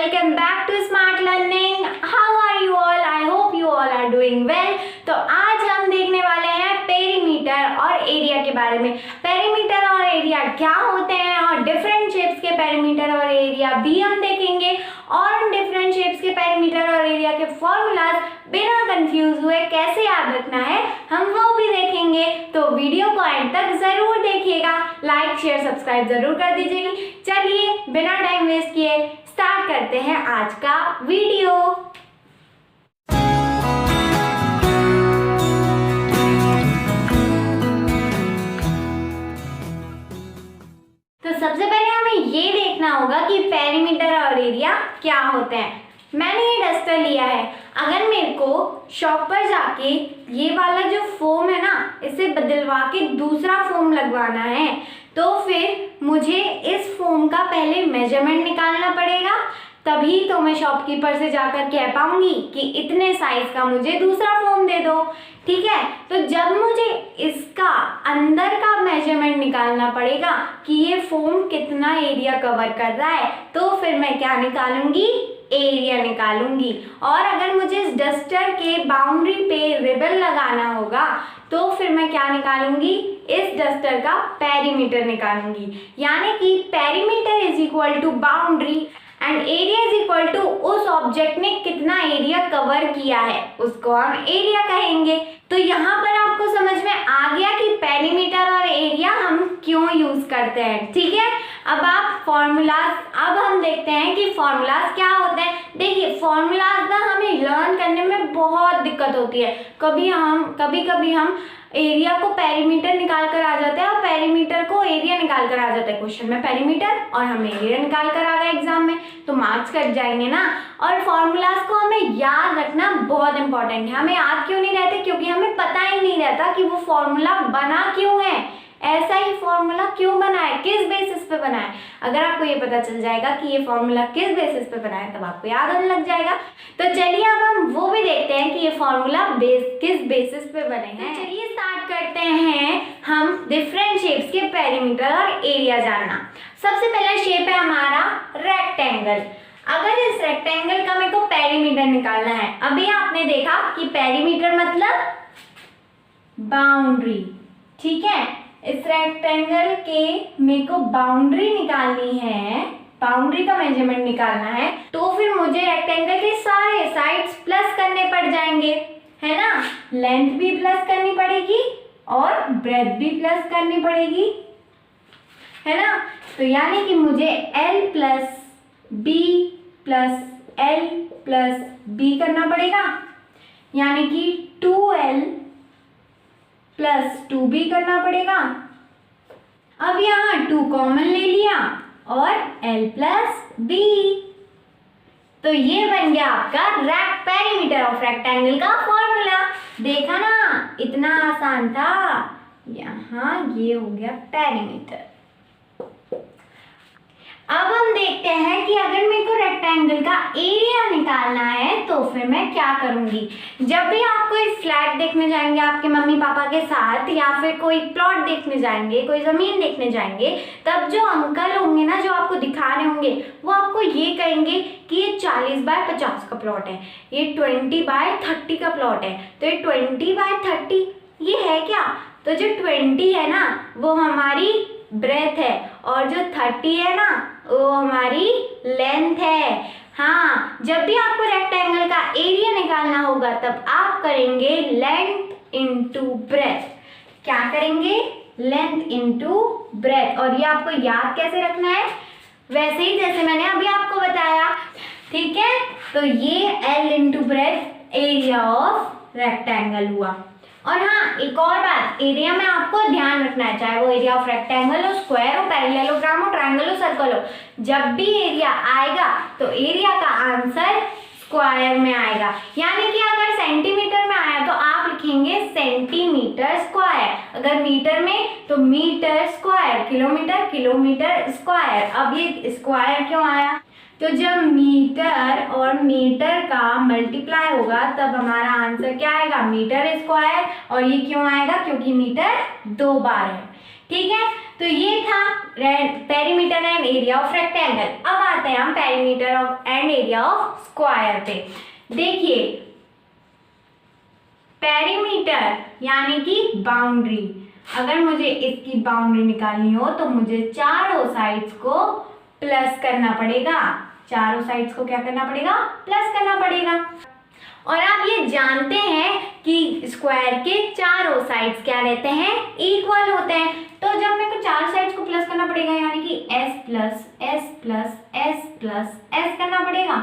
welcome back to Smart Learning. How are you all? I hope you all are doing well. तो आज हम देखने वाले हैं पेरीमीटर और एरिया के बारे में। पेरीमीटर और एरिया क्या होते हैं और डिफरेंट शेप्स के पेरीमीटर और एरिया भी हम देखेंगे और उन डिफरेंट शेप्स के पेरीमीटर और एरिया के फॉर्मूलाज बिना कंफ्यूज हुए कैसे याद रखना है हम वो भी देखेंगे। तो वीडियो को एंड तक जरूर देखिएगा, लाइक शेयर सब्सक्राइब जरूर कर दीजिएगा। चलिए बिना टाइम वेस्ट किए स्टार्ट करते हैं आज का वीडियो। तो सबसे पहले हमें ये देखना होगा कि पेरीमीटर और एरिया क्या होते हैं। मैंने ये डस्टर लिया है, अगर मेरे को शॉप पर जाके ये वाला जो फोम है ना इसे बदलवा के दूसरा फोम लगवाना है तो फिर मुझे इस फोम का पहले मेजरमेंट निकालना पड़ेगा, तभी तो मैं शॉपकीपर से जाकर कह पाऊंगी कि इतने साइज का मुझे दूसरा फोम दे दो। ठीक है, तो जब मुझे इसका अंदर का मेजरमेंट निकालना पड़ेगा कि ये फोम कितना एरिया कवर कर रहा है तो फिर मैं क्या निकालूंगी, एरिया निकालूंगी। और अगर मुझे इस डस्टर के बाउंड्री पे रिबन लगाना होगा तो फिर मैं क्या निकालूंगी, इस डस्टर का पेरीमीटर निकालूंगी। यानी कि perimeter is equal to boundary and area is equal to उस ऑब्जेक्ट ने कितना एरिया कवर किया है उसको हम एरिया कहेंगे। तो यहाँ पर आपको समझ में आ गया कि पेरीमीटर और एरिया हम क्यों यूज करते हैं। ठीक है, अब हम देखते हैं कि फॉर्मूलाज क्या होते हैं। देखिए फॉर्मूलाज ना हमें लर्न करने में बहुत दिक्कत होती है। कभी कभी हम एरिया को पेरीमीटर निकाल कर आ जाते हैं और पेरीमीटर को एरिया निकाल कर आ जाता है क्वेश्चन में पेरीमीटर और हमें एरिया निकाल कर आ गए एग्जाम में, तो मार्क्स कट जाएंगे ना। और फॉर्मूलाज को हमें याद रखना बहुत इंपॉर्टेंट है। हमें याद क्यों नहीं रहते, क्योंकि हमें पता ही नहीं रहता कि वो फॉर्मूला बना क्यों है, ऐसा ही फॉर्मूला क्यों बना है, किस बेसिस पे बना है। अगर आपको ये पता चल जाएगा कि ये फॉर्मूला किस बेसिस पे बना है तब आपको याद आने लग जाएगा। तो चलिए अब हम वो भी देखते हैं कि ये फॉर्मूला किस बेसिस पे बने हैं। तो चलिए स्टार्ट करते हैं हम डिफरेंट शेप्स के पेरीमीटर और एरिया जानना। सबसे पहला शेप है हमारा रेक्टेंगल। अगर इस रेक्टेंगल का मेरे को पेरीमीटर निकालना है, अभी आपने देखा कि पेरीमीटर मतलब बाउंड्री। ठीक है, इस रेक्टेंगल के मेरे को बाउंड्री निकालनी है, बाउंड्री का मेजरमेंट निकालना है, तो फिर मुझे रेक्टेंगल के सारे साइड्स प्लस करने पड़ जाएंगे, है ना। लेंथ भी प्लस करनी पड़ेगी और ब्रेथ भी प्लस करनी पड़ेगी, है ना। तो यानी कि मुझे L plus B plus L plus B करना पड़ेगा, यानी कि 2L प्लस 2B करना पड़ेगा। अब यहाँ 2 कॉमन ले लिया और L प्लस B, तो ये बन गया आपका पेरीमीटर ऑफ रेक्टेंगल का फॉर्मूला। देखा ना, इतना आसान था। यहाँ ये हो गया पेरीमीटर। अब हम देखते हैं कि अगर मेरे को रेक्टेंगल का एरिया निकालना है तो फिर मैं क्या करूंगी। जब भी आप कोई फ्लैट देखने जाएंगे आपके मम्मी पापा के साथ या फिर कोई प्लॉट देखने जाएंगे, कोई जमीन देखने जाएंगे, तब जो अंकल होंगे ना जो आपको दिखा रहे होंगे वो आपको ये कहेंगे कि ये 40 बाय 50 का प्लॉट है, ये 20 बाय 30 का प्लॉट है। तो ये 20 बाय 30 ये है क्या, तो जो 20 है ना वो हमारी ब्रेथ है और जो 30 है ना वो हमारी लेंथ है। हाँ, जब भी आपको रेक्टेंगल का एरिया निकालना होगा तब आप करेंगे लेंथ इनटू ब्रेथ। क्या करेंगे, लेंथ इनटू ब्रेथ। और ये आपको याद कैसे रखना है, वैसे ही जैसे मैंने अभी आपको बताया। ठीक है, तो ये L into breadth area of rectangle हुआ। और हाँ, एक और बात, एरिया में आपको ध्यान रखना है, चाहे वो एरिया ऑफ रेक्टेंगल हो, स्क्वायर हो, पैरेललोग्राम हो, ट्रायंगल हो, सर्कल हो, जब भी एरिया आएगा तो एरिया का आंसर स्क्वायर में आएगा। यानी कि अगर सेंटीमीटर में आया तो आप लिखेंगे सेंटीमीटर स्क्वायर, अगर मीटर में तो metre square, kilometre kilometre square. अब ये स्क्वायर क्यों आया, तो जब मीटर और मीटर का मल्टीप्लाई होगा तब हमारा आंसर क्या आएगा, मीटर स्क्वायर। और ये क्यों आएगा, क्योंकि मीटर 2 बार है। ठीक है, तो ये था perimeter and area of rectangle. अब आते हैं हम perimeter of and area of square पे। देखिए पेरीमीटर यानी कि बाउंड्री, अगर मुझे इसकी बाउंड्री निकालनी हो तो मुझे चारों साइड्स को प्लस करना पड़ेगा। चारों साइड्स को क्या करना पड़ेगा? प्लस करना पड़ेगा। और आप ये जानते हैं कि स्क्वायर के चारों साइड्स क्या रहते हैं? इक्वल होते हैं। तो जब मेरे को चार साइड्स को प्लस करना पड़ेगा यानी कि s plus S plus S plus S करना पड़ेगा।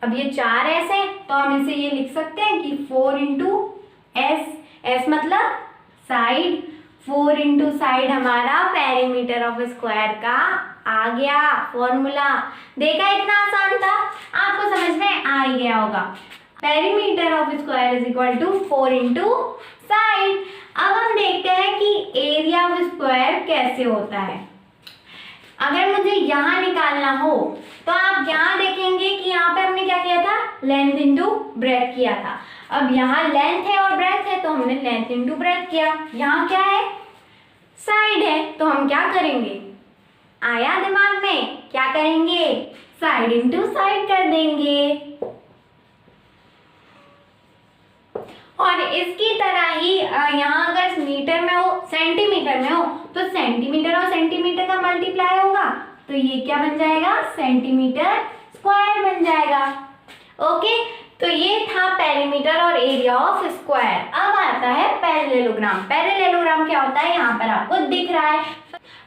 अब ये चार एस है तो हम इसे ये लिख सकते हैं कि 4 इंटू एस, एस मतलब साइड, 4 इंटू साइड हमारा पेरीमीटर ऑफ स्क्वायर का आ गया फॉर्मूला। देखा इतना आसान था, आपको समझ में आ ही गया होगा। Perimeter of square is equal to 4 into side. अब हम देखते हैं कि एरिया ऑफ स्क्वायर कैसे होता है। अगर मुझे यहाँ निकालना हो तो आप यहाँ देखेंगे कि यहाँ पे हमने क्या किया था? लेंथ इंटू ब्रेथ किया था। अब यहाँ लेंथ है और ब्रेथ है तो हमने लेंथ इंटू ब्रेथ किया। यहाँ क्या है? साइड है तो हम क्या करेंगे? आया दिमाग में? क्या करेंगे? साइड इंटू साइड कर देंगे। और इसकी तरह ही यहाँ अगर मीटर में हो, सेंटीमीटर में हो तो सेंटीमीटर और सेंटीमीटर का मल्टीप्लाई होगा तो ये क्या बन जाएगा? सेंटीमीटर स्क्वायर बन जाएगा। ओके, तो ये था पेरीमीटर और एरिया ऑफ स्क्वायर। अब आता है पैरेललोग्राम। पैरेललोग्राम क्या होता है? यहाँ पर आपको दिख रहा है,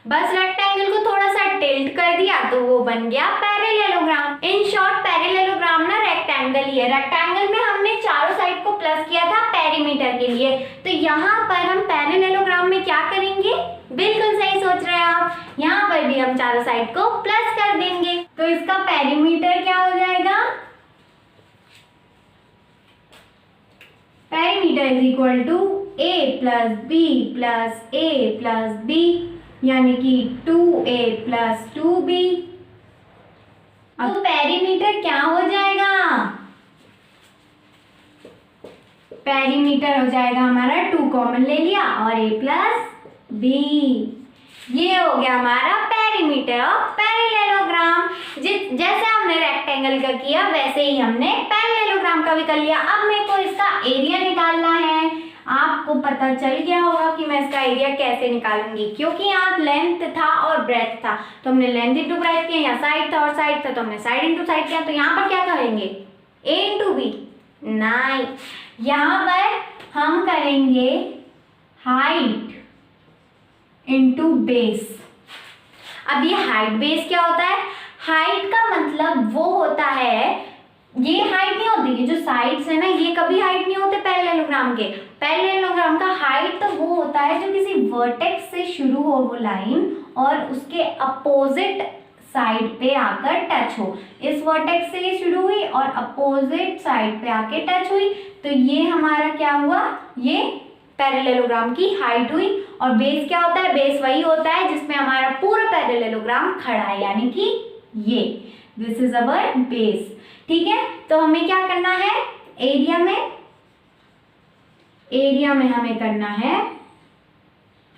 बस रेक्टेंगल को थोड़ा सा टिल्ट कर दिया तो वो बन गया पैरेललोग्राम। इन शॉर्ट पैरेललोग्राम ना रेक्टेंगल ही है। रेक्टेंगल में हमने चारों साइड को प्लस किया था पेरीमीटर के लिए, तो यहाँ पर हम पैरेललोग्राम में क्या करेंगे? बिल्कुल सही सोच रहे हैं आप, यहाँ पर भी हम चारों साइड को प्लस कर देंगे। तो इसका पेरीमीटर क्या हो जाएगा? Perimeter is equal to a plus b plus a plus b यानी कि 2a प्लस 2b। अब पेरीमीटर क्या हो जाएगा? पेरीमीटर हो जाएगा हमारा 2 कॉमन ले लिया और a प्लस b। ये हो गया हमारा पेरीमीटर ऑफ पैरेललोग्राम। जैसे हमने रेक्टेंगल का किया वैसे ही हमने पैरेललोग्राम का भी कर लिया। अब मेरे को इसका एरिया निकालना है। आपको पता चल गया होगा कि मैं इसका एरिया कैसे निकालूंगी, क्योंकि यहाँ लेंथ था और ब्रेथ था तो हमने लेंथ इंटू ब्रेथ किया। यहाँ साइड था और साइड था तो हमने साइड इंटू साइड किया। तो यहाँ पर क्या करेंगे? a into b? नहीं, यहाँ पर हम करेंगे हाइट इंटू बेस। अब ये हाइट बेस क्या होता है? हाइट का मतलब वो होता है, ये हाइट नहीं होती, ये जो साइड्स है ना ये कभी हाइट नहीं होते पैरेललोग्राम के। पैरेललोग्राम का हाइट तो वो होता है जो किसी वर्टेक्स से शुरू हो वो लाइन और उसके अपोजिट साइड पे आकर टच हो। इस वर्टेक्स से ये शुरू हुई और अपोजिट साइड पे आके टच हुई तो ये हमारा क्या हुआ? ये पैरेललोग्राम की हाइट हुई। और बेस क्या होता है? बेस वही होता है जिसमें हमारा पूरा पैरेललोग्राम खड़ा है, यानी कि ये, दिस इज अवर बेस। ठीक है, तो हमें क्या करना है? एरिया में हमें करना है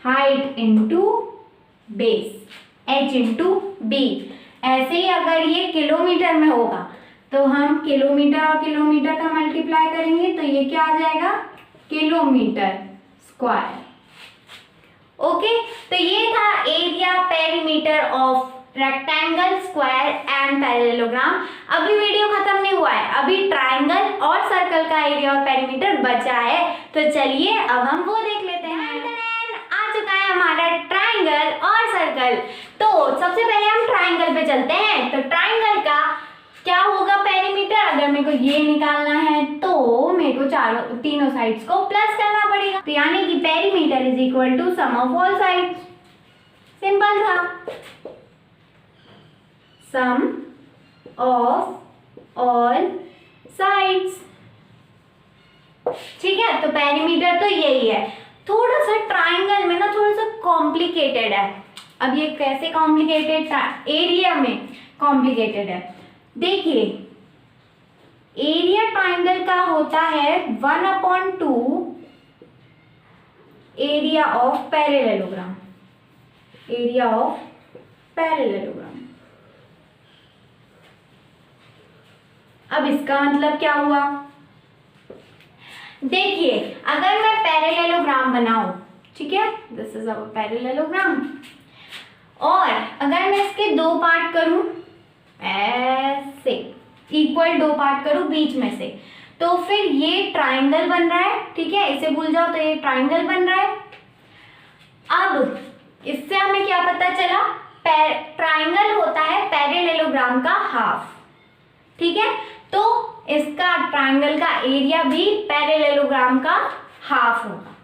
height into base, h into b. ऐसे ही अगर ये किलोमीटर में होगा तो हम किलोमीटर और किलोमीटर का मल्टीप्लाई करेंगे तो ये क्या आ जाएगा? Kilometre square. ओके, तो ये था area perimeter of rectangle, square and parallelogram. अभी वीडियो खत्म नहीं हुआ है, अभी ट्राइंगल और सर्कल का एरिया और पेरीमीटर बचा है। तो चलिए अब हम वो देख लेते हैं। आ चुका है हमारा ट्राइंगल और सर्कल। तो सबसे पहले हम ट्राइंगल पे चलते हैं। तो ट्राइंगल का क्या होगा पेरीमीटर? अगर मेरे को ये निकालना है तो मेरे को तीनों साइड्स को प्लस करना पड़ेगा। तो यानी कि perimeter is equal to sum of all sides. Simple था, सम ऑफ ऑल साइड्स। ठीक है, तो पेरीमीटर तो यही है। थोड़ा सा ट्राइंगल में ना थोड़ा सा कॉम्प्लिकेटेड है। अब ये कैसे कॉम्प्लिकेटेड? एरिया में कॉम्प्लिकेटेड है। देखिए एरिया ट्राइंगल का होता है 1/2 area of parallelogram. Area of parallelogram. अब इसका मतलब क्या हुआ, देखिए अगर मैं पैरेललोग्राम बनाऊं, ठीक है, दिस इज अवर पैरेललोग्राम, और अगर मैं इसके दो पार्ट करूं ऐसे, इक्वल दो पार्ट करूं बीच में से, तो फिर ये ट्राइंगल बन रहा है, ठीक है, इसे भूल जाओ तो ये ट्राइंगल बन रहा है। अब इससे हमें क्या पता चला, ट्राइंगल होता है पैरेललोग्राम का हाफ, ठीक है, तो इसका ट्राइंगल का एरिया भी पैरेललोग्राम का हाफ होगा।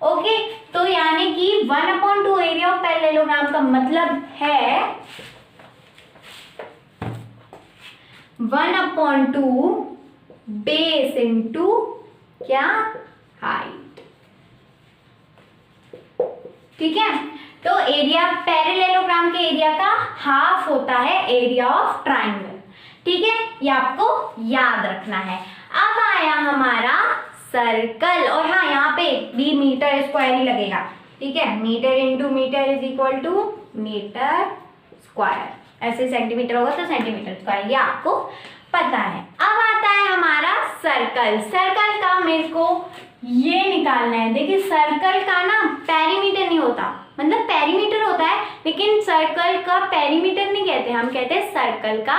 ओके, तो यानी कि 1/2 एरिया ऑफ पैरेललोग्राम का मतलब है 1/2 बेस इंटू क्या, हाइट, ठीक है। तो एरिया पैरेललोग्राम के एरिया का हाफ होता है एरिया ऑफ ट्राइंगल, ठीक है, ये आपको याद रखना है। अब आया हमारा सर्कल, और हाँ यहाँ पे भी मीटर स्क्वायर ही लगेगा, ठीक है, metre into metre is equal to metre square, ऐसे सेंटीमीटर होगा तो सेंटीमीटर स्क्वायर, ये आपको पता है। अब आता है हमारा सर्कल। सर्कल का मेरे को ये निकालना है, देखिए सर्कल का ना पेरीमीटर नहीं होता, मतलब पेरीमीटर होता है लेकिन सर्कल का पेरीमीटर नहीं कहते, हम कहते हैं सर्कल का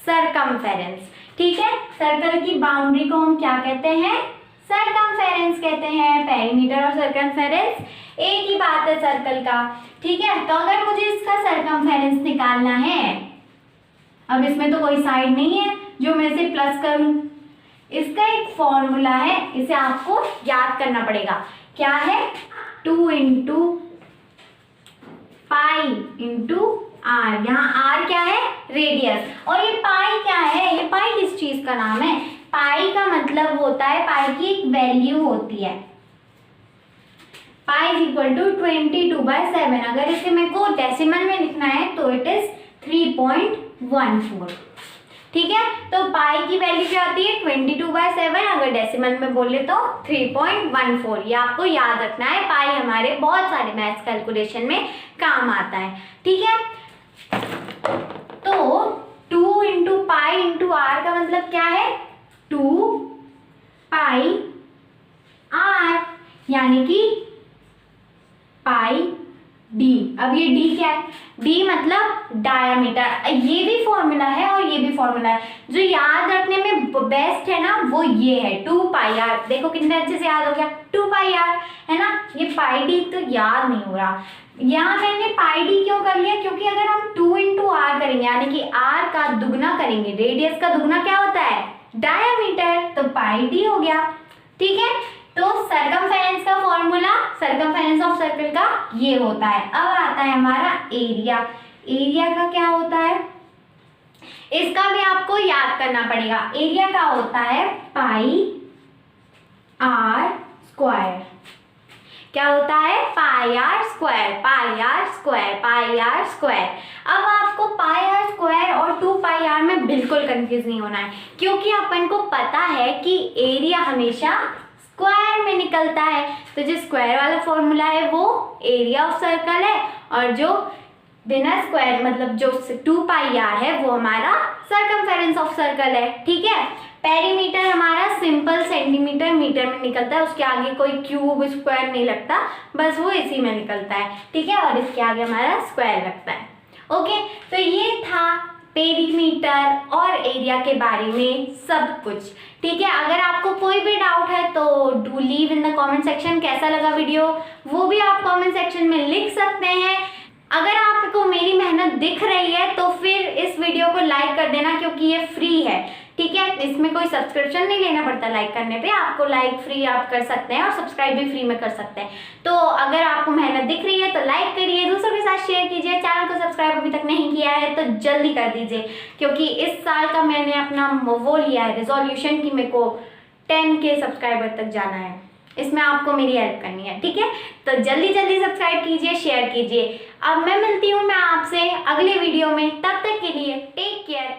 सरकमफेरेंस, ठीक है। सर्कल की बाउंड्री को हम क्या कहते हैं, सरकमफेरेंस कहते हैं। पेरीमीटर और सरकमफेरेंस एक ही बात है सर्कल का, ठीक है। तो अगर मुझे इसका सरकमफेरेंस निकालना है, अब इसमें तो कोई साइड नहीं है जो मैं इसे प्लस करूं, इसका एक फॉर्मूला है, इसे आपको याद करना पड़ेगा, क्या है, 2 इंटू पाई इंटू आर, यहाँ आर क्या है, रेडियस, और ये पाई क्या है, ये पाई किस चीज का नाम है, पाई का मतलब होता है, पाई की एक वैल्यू होती है, पाई इज इक्वल टू 22/7। अगर इसे मेरे को डेसिमल में लिखना है तो इट इज 3.14, ठीक है। तो पाई की वैल्यू क्या आती है 22/7, अगर डेसिमल में बोले तो 3.14, ये आपको याद रखना है। पाई हमारे बहुत सारे मैथ्स कैलकुलेशन में काम आता है, ठीक है। तो 2 इंटू पाई इंटू आर का मतलब क्या है, 2 पाई आर, यानी कि पाई डी। अब ये डी क्या है, डी मतलब डायामीटर, ये भी फॉर्मूला है और ये भी फॉर्मूला है। जो याद रखने में बेस्ट है ना वो ये है 2 पाई आर, देखो कितने अच्छे से याद हो गया, 2 पाई आर है ना। ये पाई डी तो याद नहीं हो रहा, यहाँ मैंने पाई डी क्यों कर लिया, क्योंकि अगर हम 2 इंटू आर करेंगे यानी कि आर का दुगना करेंगे, रेडियस का दुगना क्या होता है, डायामीटर, तो पाई डी हो गया, ठीक है। तो सरकमफेरेंस का फॉर्मूला, सरकमफेरेंस ऑफ सर्कल का ये होता है। अब आता है हमारा एरिया। एरिया का क्या होता है, इसका भी आपको याद करना पड़ेगा। एरिया का होता है पाई आर स्क्वायर, क्या होता है, pi R square, pi R square, pi R square. अब आपको पाई आर स्क्वायर और 2 पाई आर में बिल्कुल कंफ्यूज नहीं होना है, क्योंकि अपन को पता है कि एरिया हमेशा स्क्वायर में निकलता है। तो जो स्क्वायर वाला फॉर्मूला है वो एरिया ऑफ सर्कल है, और जो बिना स्क्वायर मतलब जो 2 पाई आर है वो हमारा सर्कमफेरेंस ऑफ सर्कल है, ठीक है। पेरीमीटर हमारा सिंपल सेंटीमीटर मीटर में निकलता है, उसके आगे कोई क्यूब स्क्वायर नहीं लगता, बस वो इसी में निकलता है, ठीक है, और इसके आगे हमारा स्क्वायर लगता है। ओके, तो ये था पेरीमीटर और एरिया के बारे में सब कुछ, ठीक है। अगर आपको कोई भी डाउट है तो do leave in the comment section, कैसा लगा वीडियो वो भी आप कमेंट सेक्शन में लिख सकते हैं। अगर आपको मेरी मेहनत दिख रही है तो फिर इस वीडियो को लाइक कर देना, क्योंकि ये फ्री है, ठीक है, इसमें कोई सब्सक्रिप्शन नहीं लेना पड़ता लाइक करने पे, आपको लाइक फ्री आप कर सकते हैं और सब्सक्राइब भी फ्री में कर सकते हैं। तो अगर आपको मेहनत दिख रही है तो लाइक करिए, दूसरों के साथ शेयर कीजिए, चैनल को सब्सक्राइब अभी तक नहीं किया है तो जल्दी कर दीजिए, क्योंकि इस साल का मैंने अपना वो लिया है रिजोल्यूशन कि मेरे को 10K सब्सक्राइबर तक जाना है, इसमें आपको मेरी हेल्प करनी है, ठीक है। तो जल्दी जल्दी सब्सक्राइब कीजिए, शेयर कीजिए। अब मैं मिलती हूँ मैं आपसे अगले वीडियो में, तब तक के लिए टेक केयर।